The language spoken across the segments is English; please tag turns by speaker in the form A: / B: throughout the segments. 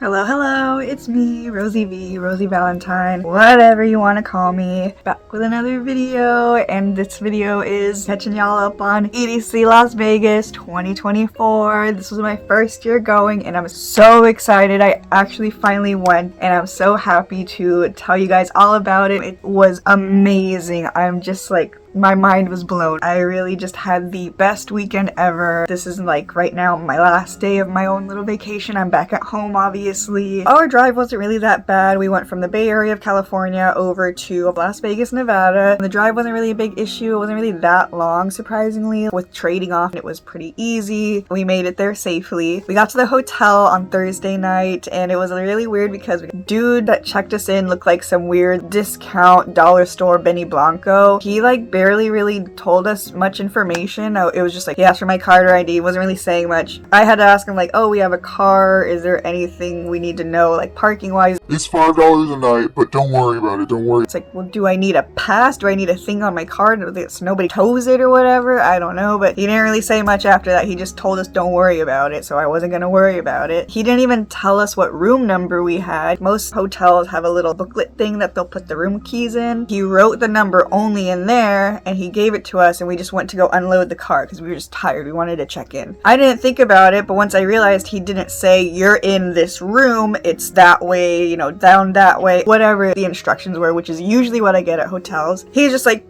A: Hello, hello, it's me, Rosie V, Rosie Valentine, whatever you want to call me, back with another video, and this video is catching y'all up on EDC Las Vegas 2024. This was my first year going, and I'm so excited. I actually finally went, and I'm so happy to tell you guys all about it. It was amazing. I'm just like, my mind was blown. I really just had the best weekend ever. This is like right now my last day of my own little vacation. I'm back at home, obviously. Our drive wasn't really that bad. We went from the Bay Area of California over to Las Vegas, Nevada. The drive wasn't really a big issue. It wasn't really that long, surprisingly. With trading off, it was pretty easy. We made it there safely. We got to the hotel on Thursday night, and it was really weird because the dude that checked us in looked like some weird discount dollar store Benny Blanco. He like barely really told us much information. It was just like he asked for my card or ID, wasn't really saying much. I had to ask him like, oh, we have a car, is there anything we need to know like parking wise?
B: It's $5 a night, but don't worry about it, don't worry.
A: It's like, well, do I need a pass? Do I need a thing on my card so nobody tows it or whatever? I don't know, but he didn't really say much after that. He just told us don't worry about it, so I wasn't gonna worry about it. He didn't even tell us what room number we had. Most hotels have a little booklet thing that they'll put the room keys in. He wrote the number only in there, and he gave it to us, and we just went to go unload the car because we were just tired. We wanted to check in. I didn't think about it, but once I realized he didn't say you're in this room, it's that way, you know, down that way, whatever the instructions were, which is usually what I get at hotels. He's just like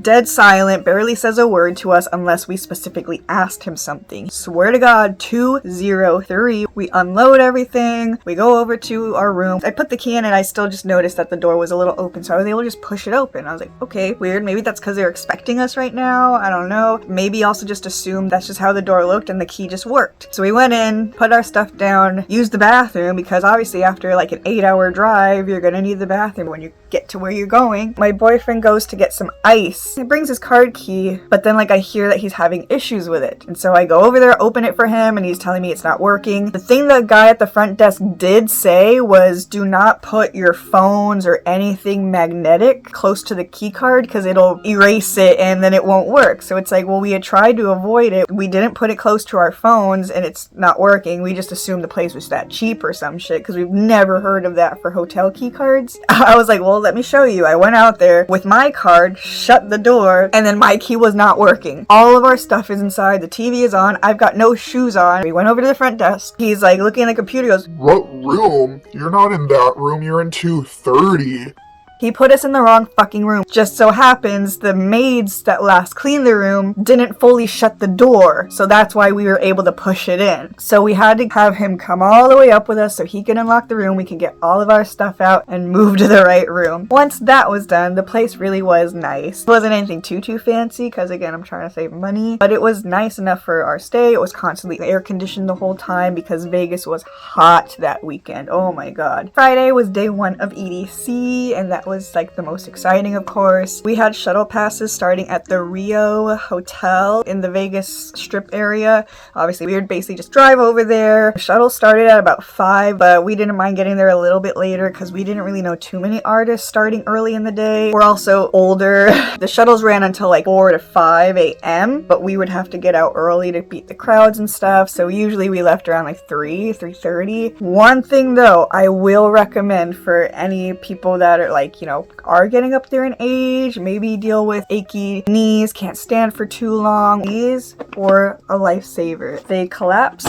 A: dead silent, barely says a word to us unless we specifically asked him something. Swear to God, 203. We unload everything. We go over to our room. I put the key in and I still just noticed that the door was a little open, so I was able to just push it open. I was like, okay, weird. Maybe that's because they're expecting us right now. I don't know. Maybe also just assumed that's just how the door looked and the key just worked. So we went in, put our stuff down, used the bathroom because obviously after like an 8-hour drive, you're gonna need the bathroom when you get to where you're going. My boyfriend goes to get some ice. He brings his card key, but then like I hear that he's having issues with it. And so I go over there, open it for him, and he's telling me it's not working. The thing the guy at the front desk did say was do not put your phones or anything magnetic close to the key card because it'll erase it and then it won't work. So it's like, well, we had tried to avoid it. We didn't put it close to our phones and it's not working. We just assumed the place was that cheap or some shit because we've never heard of that for hotel key cards. I was like, well, let me show you. I went out there with my card, shut the door, and then my key was not working. All of our stuff is inside. The TV is on. I've got no shoes on. We went over to the front desk. He's like looking at the computer, goes,
B: What room? You're not in that room, you're in 230.
A: He put us in the wrong fucking room. Just so happens the maids that last cleaned the room didn't fully shut the door, so that's why we were able to push it in. So we had to have him come all the way up with us so he could unlock the room, we could get all of our stuff out and move to the right room. Once that was done, the place really was nice. It wasn't anything too fancy because again, I'm trying to save money, but it was nice enough for our stay. It was constantly air conditioned the whole time because Vegas was hot that weekend. Oh my god. Friday was day 1 of EDC, and that was like the most exciting, of course. We had shuttle passes starting at the Rio Hotel in the Vegas Strip area. Obviously, we would basically just drive over there. The shuttle started at about 5, but we didn't mind getting there a little bit later because we didn't really know too many artists starting early in the day. We're also older. The shuttles ran until like 4 to 5 a.m., but we would have to get out early to beat the crowds and stuff, so usually we left around like 3:30. One thing though, I will recommend for any people that are like, you know, are getting up there in age, maybe deal with achy knees, can't stand for too long. These were a lifesaver. They collapse.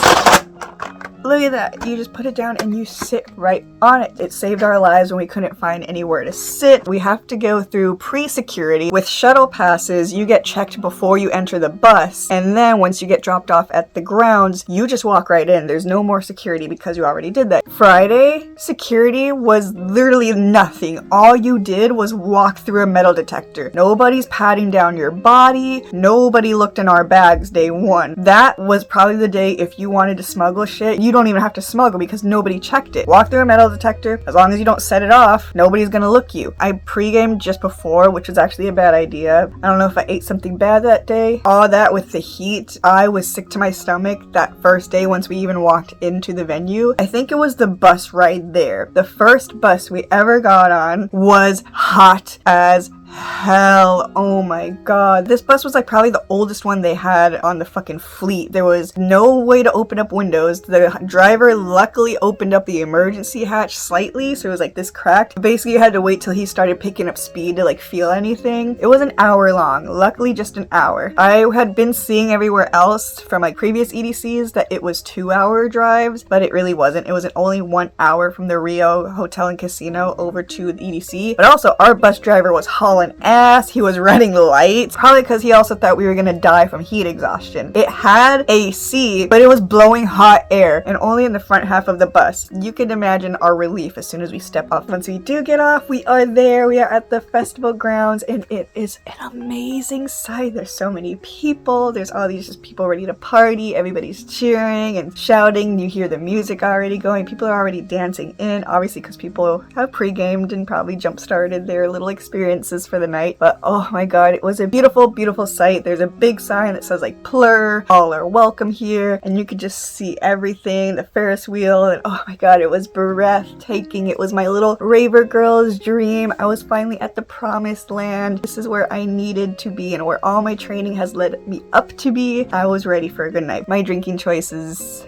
A: Look at that. You just put it down and you sit right on it. It saved our lives when we couldn't find anywhere to sit. We have to go through pre-security. With shuttle passes, you get checked before you enter the bus, and then once you get dropped off at the grounds, you just walk right in. There's no more security because you already did that. Friday, security was literally nothing. All you did was walk through a metal detector. Nobody's patting down your body. Nobody looked in our bags day 1. That was probably the day if you wanted to smuggle shit, you don't even have to smuggle because nobody checked it. Walk through a metal detector. As long as you don't set it off, nobody's gonna look you. I pre-gamed just before, which was actually a bad idea. I don't know if I ate something bad that day. All that with the heat, I was sick to my stomach that first day once we even walked into the venue. I think it was the bus ride there. The first bus we ever got on was hot as hell. Oh my god. This bus was like probably the oldest one they had on the fucking fleet. There was no way to open up windows. The driver luckily opened up the emergency hatch slightly, so it was like this cracked. Basically, you had to wait till he started picking up speed to like feel anything. It was an hour long. Luckily, just an hour. I had been seeing everywhere else from like previous EDCs that it was 2-hour drives, but it really wasn't. It was only 1 hour from the Rio Hotel and Casino over to the EDC. But also, our bus driver was hauling ass. He was running lights, probably because he also thought we were gonna die from heat exhaustion. It had AC, but it was blowing hot air, and only in the front half of the bus. You can imagine our relief as soon as we step off. Once we do get off, we are there. We are at the festival grounds, and it is an amazing sight. There's so many people. There's all these just people ready to party. Everybody's cheering and shouting. You hear the music already going. People are already dancing in, obviously because people have pre-gamed and probably jump-started their little experiences for the night. But oh my god, it was a beautiful, beautiful sight. There's a big sign that says like plur, all are welcome here, and you could just see everything, the Ferris wheel, and oh my god, it was breathtaking. It was my little raver girl's dream. I was finally at the promised land. This is where I needed to be and where all my training has led me up to be. I was ready for a good night. My drinking choices,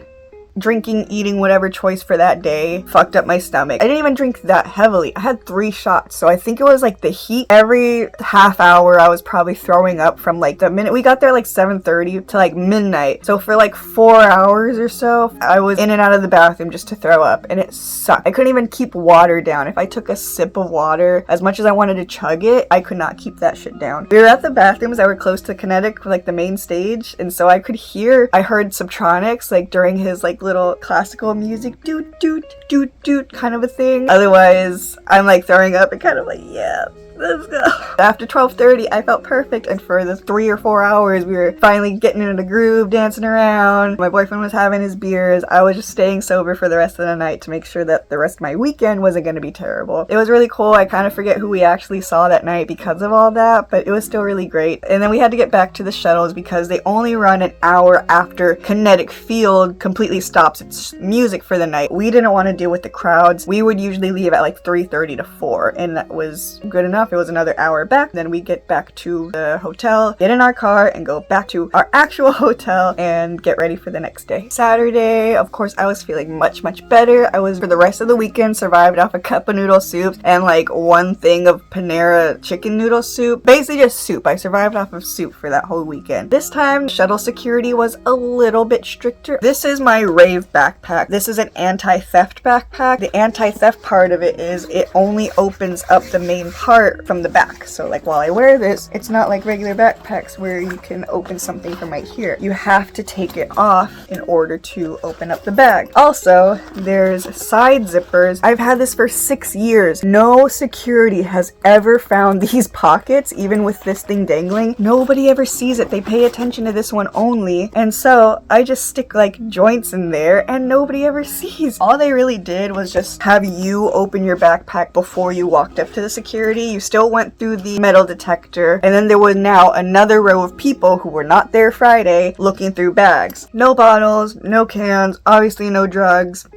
A: drinking, eating, whatever choice for that day fucked up my stomach. I didn't even drink that heavily. I had 3 shots, so I think it was like the heat. Every half hour I was probably throwing up from like the minute we got there, like 7:30 to like midnight. So for like 4 hours or so I was in and out of the bathroom just to throw up, and it sucked. I couldn't even keep water down. If I took a sip of water, as much as I wanted to chug it, I could not keep that shit down. We were at the bathrooms that were close to Kinetic, like the main stage, and so I heard Subtronics like during his like little classical music, doot doot doot doot kind of a thing. Otherwise, I'm like throwing up and kind of like, yeah, let's go. After 12:30, I felt perfect, and for the 3 or 4 hours, we were finally getting into the groove, dancing around. My boyfriend was having his beers. I was just staying sober for the rest of the night to make sure that the rest of my weekend wasn't going to be terrible. It was really cool. I kind of forget who we actually saw that night because of all that, but it was still really great. And then we had to get back to the shuttles because they only run an hour after Kinetic Field completely stops its music for the night. We didn't want to deal with the crowds. We would usually leave at like 3:30 to 4, and that was good enough. It was another hour back. Then we get back to the hotel, get in our car, and go back to our actual hotel and get ready for the next day. Saturday, of course, I was feeling much, much better. I was, for the rest of the weekend, survived off a cup of noodle soup and like 1 thing of Panera chicken noodle soup. Basically just soup. I survived off of soup for that whole weekend. This time, shuttle security was a little bit stricter. This is my rave backpack. This is an anti-theft backpack. The anti-theft part of it is it only opens up the main part from the back. So like while I wear this, it's not like regular backpacks where you can open something from right here. You have to take it off in order to open up the bag. Also, there's side zippers. I've had this for 6 years. No security has ever found these pockets, even with this thing dangling. Nobody ever sees it. They pay attention to this one only. And so I just stick like joints in there and nobody ever sees. All they really did was just have you open your backpack before you walked up to the security. You still went through the metal detector, and then there was now another row of people who were not there Friday looking through bags. No bottles, no cans, obviously no drugs.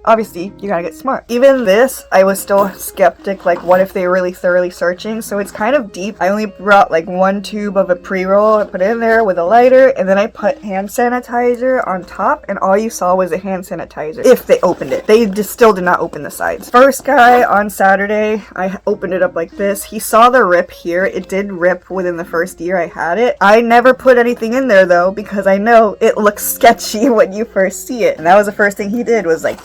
A: Obviously, you gotta get smart. Even this, I was still skeptic, like what if they were really thoroughly searching? So it's kind of deep. I only brought like 1 tube of a pre-roll. I put it in there with a lighter, and then I put hand sanitizer on top, and all you saw was a hand sanitizer. If they opened it. They just still did not open the sides. First guy on Saturday, I opened it up like this. He saw the rip here. It did rip within the first year I had it. I never put anything in there though, because I know it looks sketchy when you first see it. And that was the first thing he did, was like,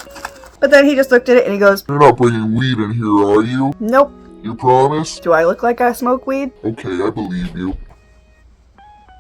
A: but then he just looked at it and he goes,
B: You're not bringing weed in here, are you?
A: Nope.
B: You promise?
A: Do I look like I smoke weed?
B: Okay, I believe you.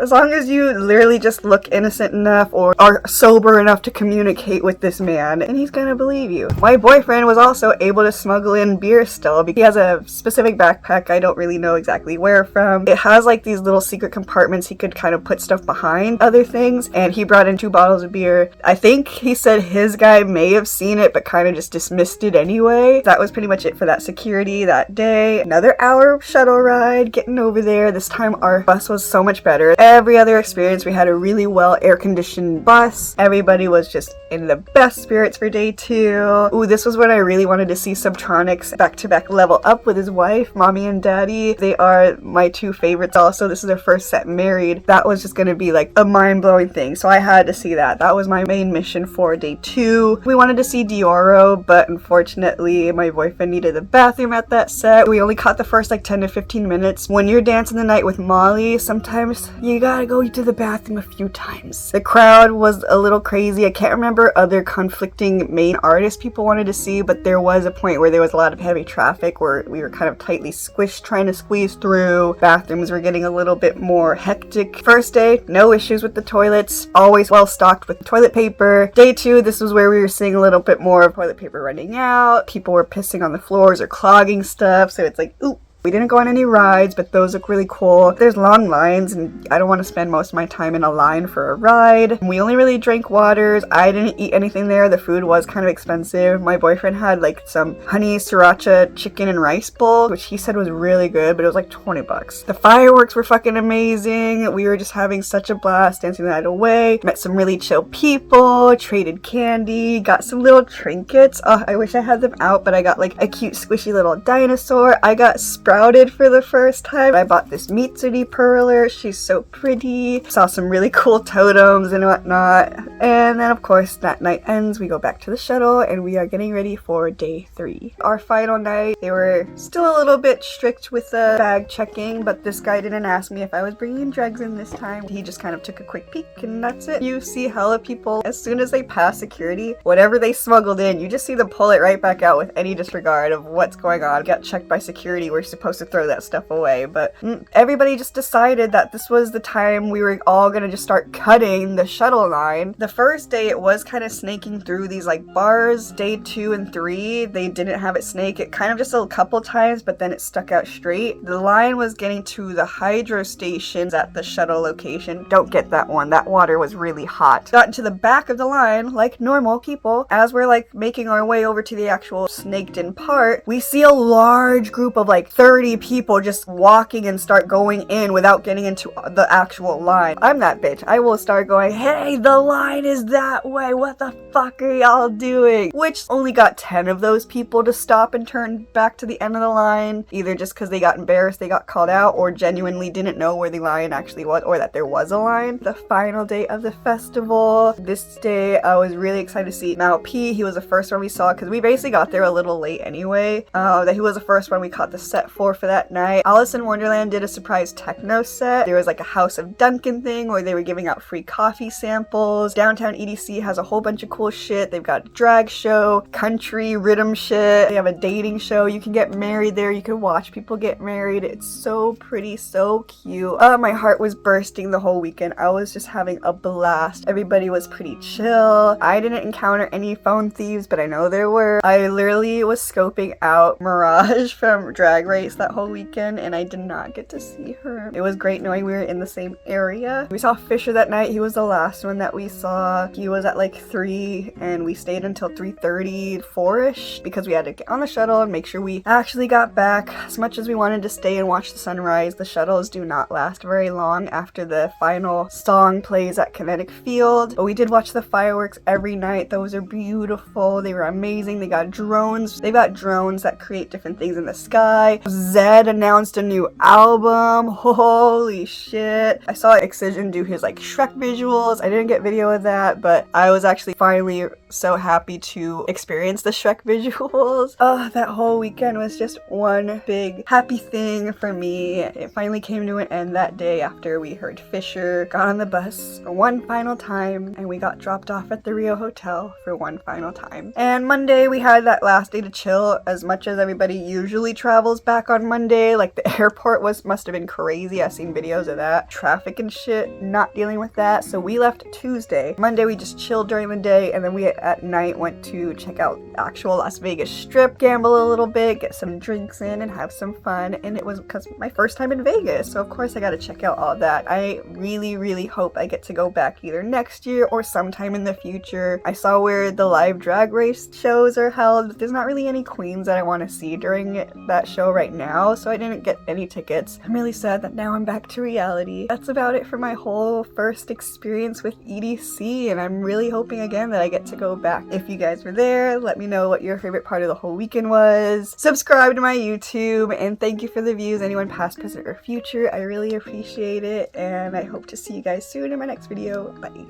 A: As long as you literally just look innocent enough or are sober enough to communicate with this man, and he's gonna believe you. My boyfriend was also able to smuggle in beer still, because he has a specific backpack I don't really know exactly where from. It has like these little secret compartments he could kind of put stuff behind other things, and he brought in 2 bottles of beer. I think he said his guy may have seen it but kind of just dismissed it anyway. That was pretty much it for that security that day. Another hour shuttle ride, getting over there. This time our bus was so much better. every other experience, we had a really well air-conditioned bus. Everybody was just in the best spirits for day 2. Ooh, this was when I really wanted to see Subtronics back-to-back level up with his wife, Mommy and Daddy. They are my 2 favorites also. This is their first set married. That was just gonna be like a mind-blowing thing, so I had to see that. That was my main mission for day 2. We wanted to see Dioro, but unfortunately my boyfriend needed the bathroom at that set. We only caught the first like 10 to 15 minutes. When you're dancing the night with Molly, sometimes you gotta go to the bathroom a few times. The crowd was a little crazy. I can't remember other conflicting main artists people wanted to see, but there was a point where there was a lot of heavy traffic where we were kind of tightly squished trying to squeeze through. Bathrooms were getting a little bit more hectic. First day, no issues with the toilets, always well stocked with toilet paper. Day 2, this was where we were seeing a little bit more of toilet paper running out. People were pissing on the floors or clogging stuff, so it's like, ooh. We didn't go on any rides, but those look really cool. There's long lines, and I don't want to spend most of my time in a line for a ride. We only really drank waters. I didn't eat anything there. The food was kind of expensive. My boyfriend had like some honey sriracha chicken and rice bowl, which he said was really good, but it was like 20 bucks. The fireworks were fucking amazing. We were just having such a blast dancing the night away. Met some really chill people, traded candy, got some little trinkets. Oh, I wish I had them out, but I got like a cute squishy little dinosaur. I got sprouted for the first time. I bought this Mitsuri Perler. She's so pretty. Saw some really cool totems and whatnot. And then of course that night ends. We go back to the shuttle and we are getting ready for day 3. Our final night, they were still a little bit strict with the bag checking, but this guy didn't ask me if I was bringing drugs in this time. He just kind of took a quick peek and that's it. You see hella people, as soon as they pass security, whatever they smuggled in, you just see them pull it right back out with any disregard of what's going on. Got checked by security. We're supposed to throw that stuff away, but everybody just decided that this was the time we were all gonna just start cutting the shuttle line. The first day it was kind of snaking through these like bars. Day 2 and 3 they didn't have it snake. It kind of just a couple times, but then it stuck out straight. The line was getting to the hydro stations at the shuttle location. Don't get that one. That water was really hot. Got into the back of the line like normal people. As we're like making our way over to the actual snaked in part, we see a large group of like 30 people just walking and start going in without getting into the actual line. I'm that bitch. I will start going, hey, the line is that way. What the fuck are y'all doing? Which only got 10 of those people to stop and turn back to the end of the line, either just because they got embarrassed, they got called out, or genuinely didn't know where the line actually was or that there was a line. The final day of the festival. This day I was really excited to see Mao P. He was the first one we saw because we basically got there a little late anyway. That he was the first one we caught the set for that night. Alice in Wonderland did a surprise techno set. There was like a House of Duncan thing where they were giving out free coffee samples. Downtown EDC has a whole bunch of cool shit. They've got a drag show, country, rhythm shit. They have a dating show. You can get married there. You can watch people get married. It's so pretty, so cute. My heart was bursting the whole weekend. I was just having a blast. Everybody was pretty chill. I didn't encounter any phone thieves, but I know there were. I literally was scoping out Mirage from Drag Race that whole weekend and I did not get to see her. It was great knowing we were in the same area. We saw Fisher that night. He was the last one that we saw. He was at like 3 and we stayed until 3:30, 4-ish because we had to get on the shuttle and make sure we actually got back. As much as we wanted to stay and watch the sunrise, the shuttles do not last very long after the final song plays at Kinetic Field. But we did watch the fireworks every night. Those are beautiful. They were amazing. They got drones. They've got drones that create different things in the sky. Zed announced a new album. Holy shit. I saw Excision do his like Shrek visuals. I didn't get video of that, but I was actually finally so happy to experience the Shrek visuals. Oh, that whole weekend was just one big happy thing for me. It finally came to an end that day after we heard Fisher, got on the bus one final time, and we got dropped off at the Rio Hotel for one final time. And Monday we had that last day to chill. As much as everybody usually travels back on Monday, like the airport must have been crazy. I've seen videos of that. Traffic and shit, not dealing with that. So we left Tuesday. Monday we just chilled during the day, and then we at night went to check out actual Las Vegas Strip, gamble a little bit, get some drinks in, and have some fun. And it was because my first time in Vegas, so of course I got to check out all that. I really hope I get to go back either next year or sometime in the future. I saw where the live drag race shows are held, but there's not really any queens that I want to see during that show right now, so I didn't get any tickets. I'm really sad that now I'm back to reality. That's about it for my whole first experience with EDC, and I'm really hoping again that I get to go back. If you guys were there, let me know what your favorite part of the whole weekend was. Subscribe to my YouTube, and thank you for the views, anyone past, present, or future. I really appreciate it, and I hope to see you guys soon in my next video. Bye.